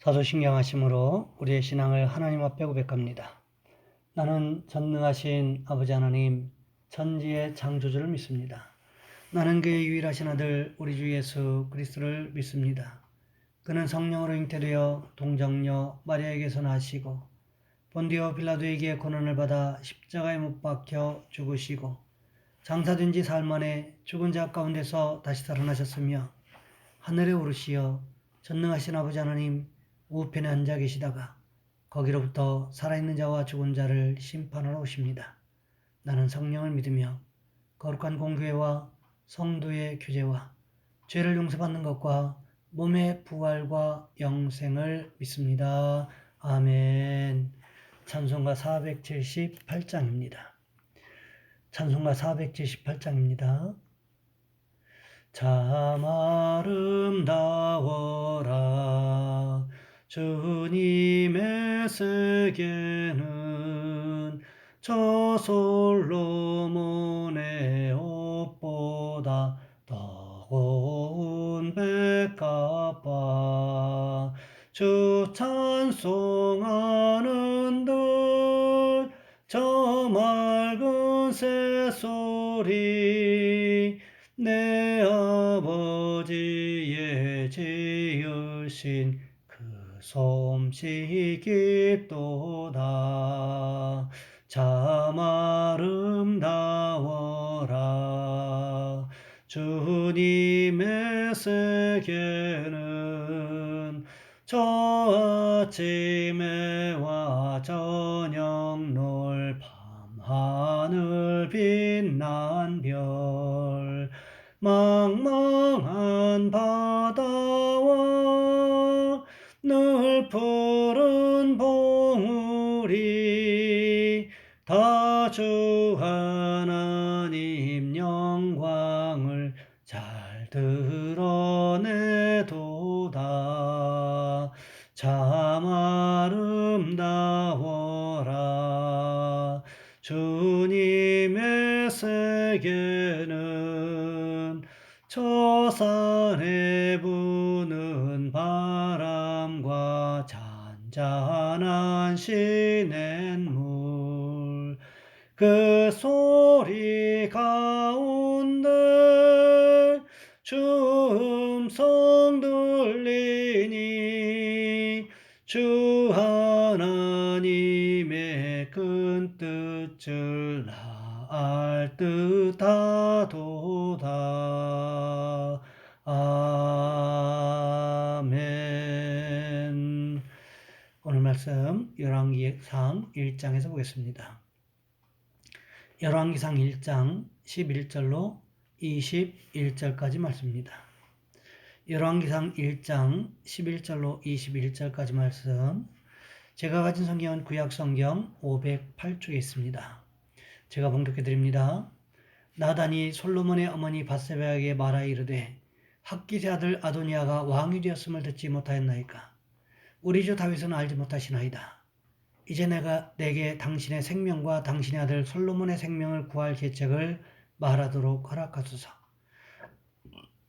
사도신경하심으로 우리의 신앙을 하나님 앞에 고백합니다. 나는 전능하신 아버지 하나님, 천지의 창조주를 믿습니다. 나는 그의 유일하신 아들 우리 주 예수 그리스도를 믿습니다. 그는 성령으로 잉태되어 동정녀 마리아에게서 나시고 본디오 빌라도에게 고난을 받아 십자가에 못 박혀 죽으시고 장사된 지 사흘 만에 죽은 자 가운데서 다시 살아나셨으며 하늘에 오르시어 전능하신 아버지 하나님 우편에 앉아 계시다가 거기로부터 살아있는 자와 죽은 자를 심판하러 오십니다. 나는 성령을 믿으며 거룩한 공교회와 성도의 교제와 죄를 용서받는 것과 몸의 부활과 영생을 믿습니다. 아멘. 찬송가 478장입니다. 찬송가 478장입니다. 참 아름다워라 주님의 세계는 저 솔로몬의 옷보다 더 고운 백합화 주 찬송하는 듯저 맑은 새소리 내 아버지의 지으신 그 솜씨 깊도다 참 아름다워라 주님의 세계는 저 아침에와 저녁 놀 밤하늘 빛난 별 망망한 바다와 늘 푸른 봉우리 다 주 하나님 영광을 잘 드러내도다 참 아름다워라 주님의 세계는 저 산에 부는 바람과 잔잔한 시냇물 그 소리 가운데 주 음성 들리니 주 하나님의 큰 뜻을 알 듯하도다. 아멘. 오늘 말씀 열왕기상 1장에서 보겠습니다. 열왕기상 1장 11절로 21절까지 말씀입니다. 열왕기상 1장 11절로 21절까지 말씀. 제가 가진 성경은 구약성경 508쪽에 있습니다. 제가 봉독해 드립니다. 나단이 솔로몬의 어머니 밧세바에게 말하 이르되 핫깃의 아들 아도니아가 왕이 되었음을 듣지 못하였나이까. 우리 주 다윗은 알지 못하시나이다. 이제 내가 내게 당신의 생명과 당신의 아들 솔로몬의 생명을 구할 계책을 말하도록 허락하소서.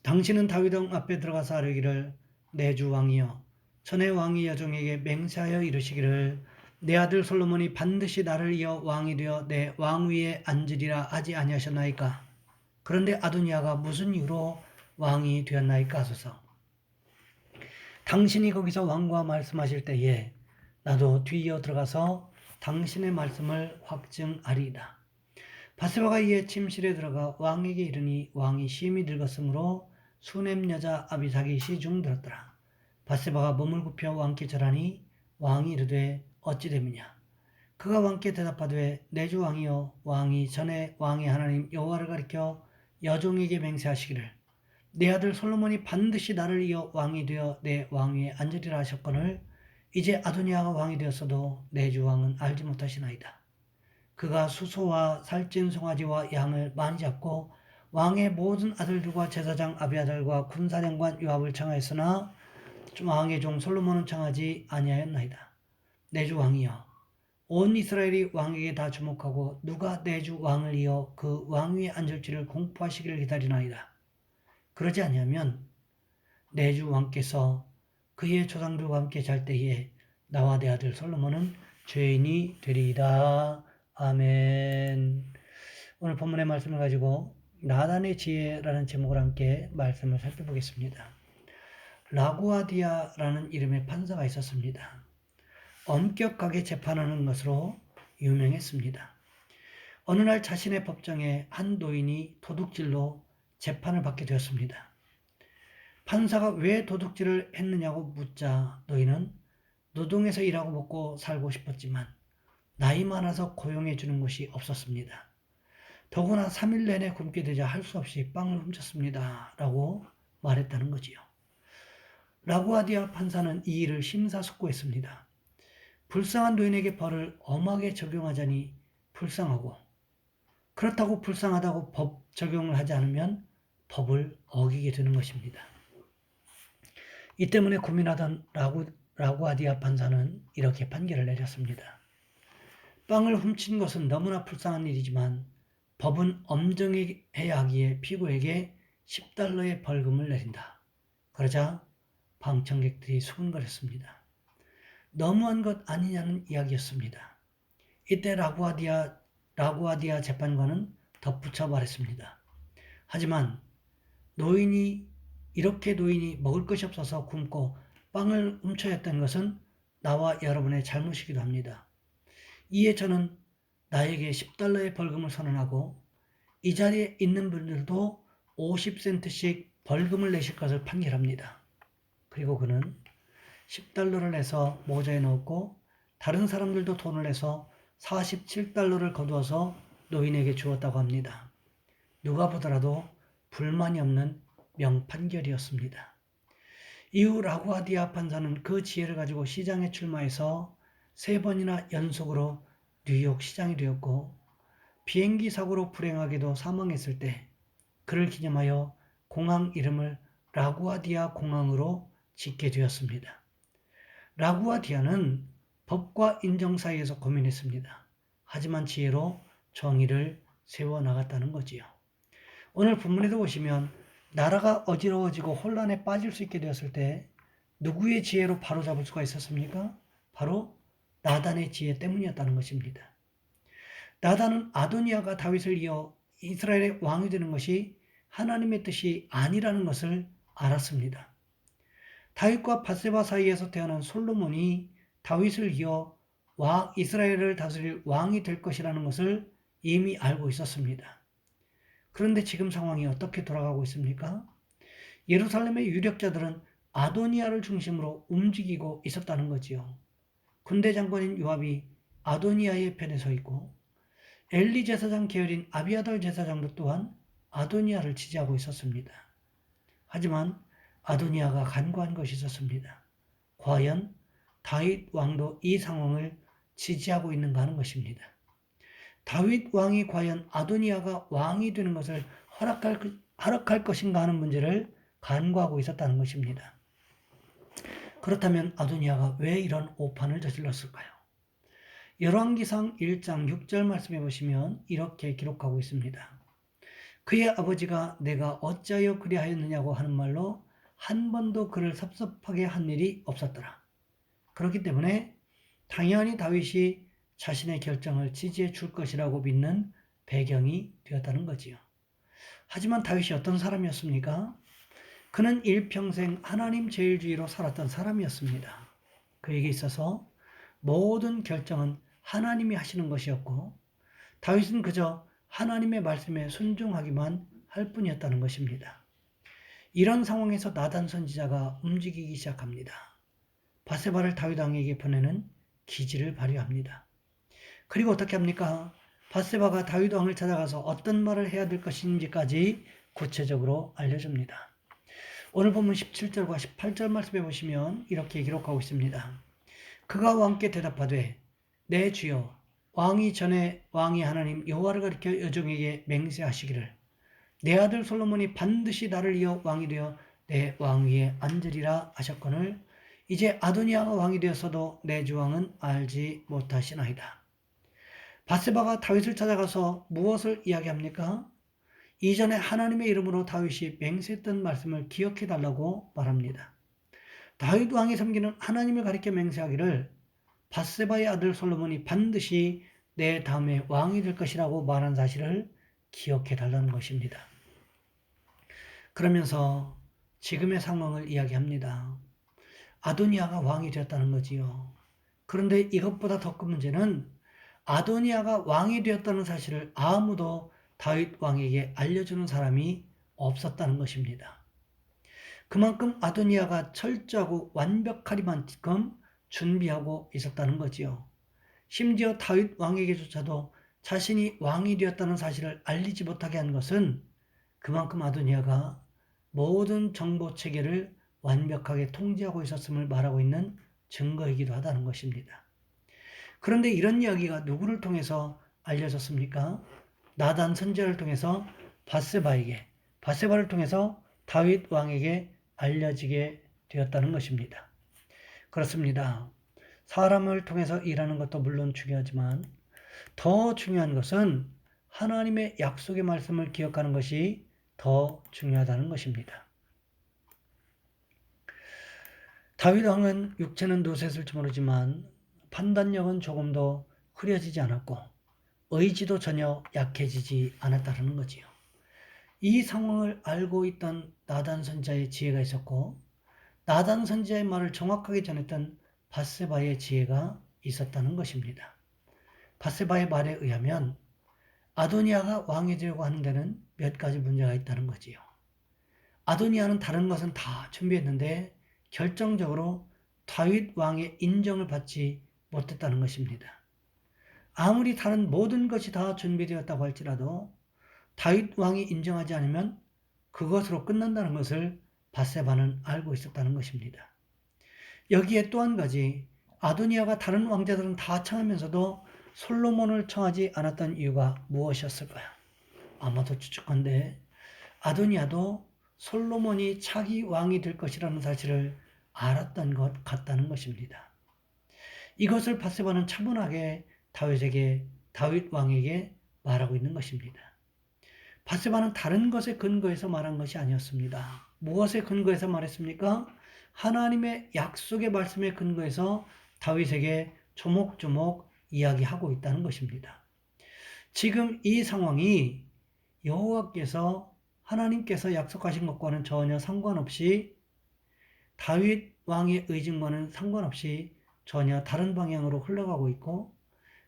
당신은 다윗 왕 앞에 들어가서 아뢰기를 내 주 왕이여 전에 왕이 여종에게 맹세하여 이르시기를 내 아들 솔로몬이 반드시 나를 이어 왕이 되어 내 왕위에 앉으리라 하지 아니하셨나이까. 그런데 아도니아가 무슨 이유로 왕이 되었나이까 하소서. 당신이 거기서 왕과 말씀하실 때에 나도 뒤이어 들어가서 당신의 말씀을 확증하리이다. 밧세바가 이에 침실에 들어가 왕에게 이르니 왕이 심히 늙었으므로 수넴 여자 아비삭이 중들었더라. 밧세바가 몸을 굽혀 왕께 절하니 왕이 이르되 어찌 됨이냐. 그가 왕께 대답하되 내 주 왕이여 왕이 전에 왕의 하나님 여호와를 가리켜 여종에게 맹세하시기를 내 아들 솔로몬이 반드시 나를 이어 왕이 되어 내 왕위에 앉으리라 하셨거늘 이제 아도니아가 왕이 되었어도 내 주 왕은 알지 못하시나이다. 그가 수소와 살찐 송아지와 양을 많이 잡고 왕의 모든 아들들과 제사장 아비아달과 군사령관 요압을 청하였으나 왕의 종 솔로몬은 청하지 아니하였나이다. 내 주 왕이여 온 이스라엘이 왕에게 다 주목하고 누가 내 주 왕을 이어 그 왕위에 앉을지를 공포하시기를 기다리나이다. 그러지 아니하면 내 주 왕께서 그의 조상들과 함께 잘 때에 나와 내 아들 솔로몬은 죄인이 되리이다. 아멘. 오늘 본문의 말씀을 가지고 나단의 지혜라는 제목으로 함께 말씀을 살펴보겠습니다. 라구아디아라는 이름의 판사가 있었습니다. 엄격하게 재판하는 것으로 유명했습니다. 어느 날 자신의 법정에 한 노인이 도둑질로 재판을 받게 되었습니다. 판사가 왜 도둑질을 했느냐고 묻자 노인은 노동에서 일하고 먹고 살고 싶었지만 나이 많아서 고용해 주는 곳이 없었습니다. 더구나 3일 내내 굶게 되자 할 수 없이 빵을 훔쳤습니다. 라고 말했다는 거지요. 라구아디아 판사는 이 일을 심사숙고했습니다. 불쌍한 노인에게 벌을 엄하게 적용하자니 불쌍하고, 그렇다고 불쌍하다고 법 적용을 하지 않으면 법을 어기게 되는 것입니다. 이 때문에 고민하던 라구아디아 판사는 이렇게 판결을 내렸습니다. 빵을 훔친 것은 너무나 불쌍한 일이지만 법은 엄정해야 하기에 피고에게 10달러의 벌금을 내린다. 그러자 방청객들이 수군거렸습니다. 너무한 것 아니냐는 이야기였습니다. 이때 라구아디아 재판관은 덧붙여 말했습니다. 하지만 노인이 먹을 것이 없어서 굶고 빵을 훔쳐야 했던 것은 나와 여러분의 잘못이기도 합니다. 이에 저는 나에게 10달러의 벌금을 선언하고 이 자리에 있는 분들도 50센트씩 벌금을 내실 것을 판결합니다. 그리고 그는 10달러를 내서 모자에 넣었고 다른 사람들도 돈을 내서 47달러를 거두어서 노인에게 주었다고 합니다. 누가 보더라도 불만이 없는 명판결이었습니다. 이후 라구아디아 판사는 그 지혜를 가지고 시장에 출마해서 3번이나 연속으로 뉴욕 시장이 되었고 비행기 사고로 불행하게도 사망했을 때 그를 기념하여 공항 이름을 라구아디아 공항으로 짓게 되었습니다. 라구아디아는 법과 인정 사이에서 고민했습니다. 하지만 지혜로 정의를 세워나갔다는 거지요. 오늘 본문에도 보시면 나라가 어지러워지고 혼란에 빠질 수 있게 되었을 때 누구의 지혜로 바로잡을 수가 있었습니까? 바로 나단의 지혜 때문이었다는 것입니다. 나단은 아도니아가 다윗을 이어 이스라엘의 왕이 되는 것이 하나님의 뜻이 아니라는 것을 알았습니다. 다윗과 밧세바 사이에서 태어난 솔로몬이 다윗을 이어 이스라엘을 다스릴 왕이 될 것이라는 것을 이미 알고 있었습니다. 그런데 지금 상황이 어떻게 돌아가고 있습니까? 예루살렘의 유력자들은 아도니아를 중심으로 움직이고 있었다는 거지요. 군대 장관인 요압이 아도니아의 편에 서 있고 엘리 제사장 계열인 아비아달 제사장도 또한 아도니아를 지지하고 있었습니다. 하지만 아도니아가 간과한 것이 있었습니다. 과연 다윗 왕도 이 상황을 지지하고 있는가 하는 것입니다. 다윗 왕이 과연 아도니아가 왕이 되는 것을 허락할 것인가 하는 문제를 간과하고 있었다는 것입니다. 그렇다면 아도니아가 왜 이런 오판을 저질렀을까요? 열왕기상 1장 6절 말씀해 보시면 이렇게 기록하고 있습니다. 그의 아버지가 내가 어찌하여 그리하였느냐고 하는 말로 한 번도 그를 섭섭하게 한 일이 없었더라. 그렇기 때문에 당연히 다윗이 자신의 결정을 지지해 줄 것이라고 믿는 배경이 되었다는 거지요. 하지만 다윗이 어떤 사람이었습니까? 그는 일평생 하나님 제일주의로 살았던 사람이었습니다. 그에게 있어서 모든 결정은 하나님이 하시는 것이었고 다윗은 그저 하나님의 말씀에 순종하기만 할 뿐이었다는 것입니다. 이런 상황에서 나단 선지자가 움직이기 시작합니다. 밧세바를 다윗 왕에게 보내는 기지를 발휘합니다. 그리고 어떻게 합니까? 밧세바가 다윗 왕을 찾아가서 어떤 말을 해야 될 것인지까지 구체적으로 알려줍니다. 오늘 본문 17절과 18절 말씀해 보시면 이렇게 기록하고 있습니다. 그가 왕께 대답하되 내 주여 왕이 전에 왕이 하나님 여호와를 가리켜 여종에게 맹세하시기를 내 아들 솔로몬이 반드시 나를 이어 왕이 되어 내 왕위에 앉으리라 하셨거늘 이제 아도니아가 왕이 되었어도 내 주 왕은 알지 못하시나이다. 밧세바가 다윗을 찾아가서 무엇을 이야기합니까? 이전에 하나님의 이름으로 다윗이 맹세했던 말씀을 기억해 달라고 말합니다. 다윗 왕이 섬기는 하나님을 가리켜 맹세하기를 밧세바의 아들 솔로몬이 반드시 내 다음에 왕이 될 것이라고 말한 사실을 기억해 달라는 것입니다. 그러면서 지금의 상황을 이야기합니다. 아도니아가 왕이 되었다는 거지요. 그런데 이것보다 더 큰 문제는 아도니아가 왕이 되었다는 사실을 아무도 다윗 왕에게 알려주는 사람이 없었다는 것입니다. 그만큼 아도니아가 철저하고 완벽하리만큼 준비하고 있었다는 거지요. 심지어 다윗 왕에게조차도 자신이 왕이 되었다는 사실을 알리지 못하게 한 것은 그만큼 아도니아가 모든 정보 체계를 완벽하게 통제하고 있었음을 말하고 있는 증거이기도 하다는 것입니다. 그런데 이런 이야기가 누구를 통해서 알려졌습니까? 나단 선지자를 통해서 밧세바를 통해서 다윗 왕에게 알려지게 되었다는 것입니다. 그렇습니다. 사람을 통해서 일하는 것도 물론 중요하지만 더 중요한 것은 하나님의 약속의 말씀을 기억하는 것이 더 중요하다는 것입니다. 다윗 왕은 육체는 노쇠슬지 모르지만 판단력은 조금도 흐려지지 않았고 의지도 전혀 약해지지 않았다는 거지요. 이 상황을 알고 있던 나단 선지자의 지혜가 있었고 나단 선지자의 말을 정확하게 전했던 밧세바의 지혜가 있었다는 것입니다. 밧세바의 말에 의하면 아도니아가 왕이 되려고 하는 데는 몇 가지 문제가 있다는 거지요. 아도니아는 다른 것은 다 준비했는데 결정적으로 다윗 왕의 인정을 받지 못했다는 것입니다. 아무리 다른 모든 것이 다 준비되었다고 할지라도 다윗 왕이 인정하지 않으면 그것으로 끝난다는 것을 밧세바는 알고 있었다는 것입니다. 여기에 또 한 가지 아도니아가 다른 왕자들은 다 청하면서도 솔로몬을 청하지 않았던 이유가 무엇이었을까요? 아마도 추측컨대 아도니아도 솔로몬이 차기 왕이 될 것이라는 사실을 알았던 것 같다는 것입니다. 이것을 밧세바는 차분하게 다윗 왕에게 말하고 있는 것입니다. 밧세바는 다른 것에 근거해서 말한 것이 아니었습니다. 무엇에 근거해서 말했습니까? 하나님의 약속의 말씀에 근거해서 다윗에게 조목조목 이야기하고 있다는 것입니다. 지금 이 상황이 하나님께서 약속하신 것과는 전혀 상관없이 다윗 왕의 의중과는 상관없이 전혀 다른 방향으로 흘러가고 있고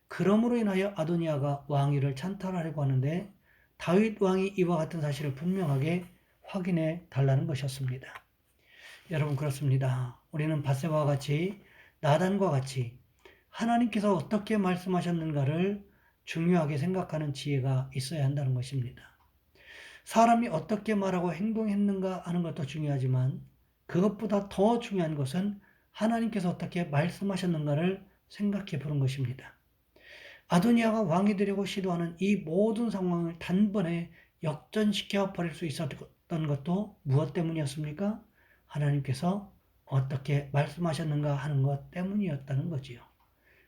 그러므로 인하여 아도니아가 왕위를 찬탈하려고 하는데 다윗 왕이 이와 같은 사실을 분명하게 확인해 달라는 것이었습니다. 여러분 그렇습니다. 우리는 밧세바와 같이 나단과 같이 하나님께서 어떻게 말씀하셨는가를 중요하게 생각하는 지혜가 있어야 한다는 것입니다. 사람이 어떻게 말하고 행동했는가 하는 것도 중요하지만 그것보다 더 중요한 것은 하나님께서 어떻게 말씀하셨는가를 생각해 보는 것입니다. 아도니아가 왕이 되려고 시도하는 이 모든 상황을 단번에 역전시켜 버릴 수 있었던 것도 무엇 때문이었습니까? 하나님께서 어떻게 말씀하셨는가 하는 것 때문이었다는 거지요.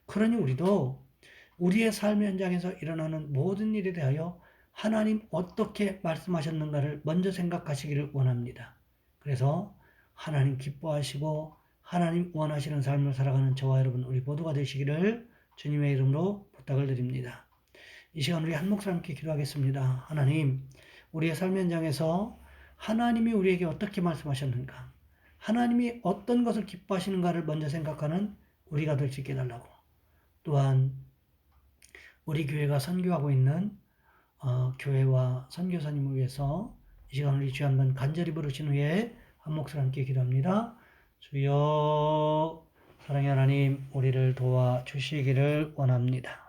그러니 우리도 우리의 삶의 현장에서 일어나는 모든 일에 대하여 하나님 어떻게 말씀하셨는가를 먼저 생각하시기를 원합니다. 그래서 하나님 기뻐하시고 하나님 원하시는 삶을 살아가는 저와 여러분 우리 모두가 되시기를 주님의 이름으로 부탁을 드립니다. 이 시간 우리 한 목소리 함께 기도하겠습니다. 하나님, 우리의 삶 현장에서 하나님이 우리에게 어떻게 말씀하셨는가, 하나님이 어떤 것을 기뻐하시는가를 먼저 생각하는 우리가 될 수 있게 해달라고, 또한 우리 교회가 선교하고 있는 교회와 선교사님을 위해서 이 시간 우리 주여 한번 간절히 부르신 후에 한 목소리 함께 기도합니다. 주여, 사랑의 하나님, 우리를 도와주시기를 원합니다.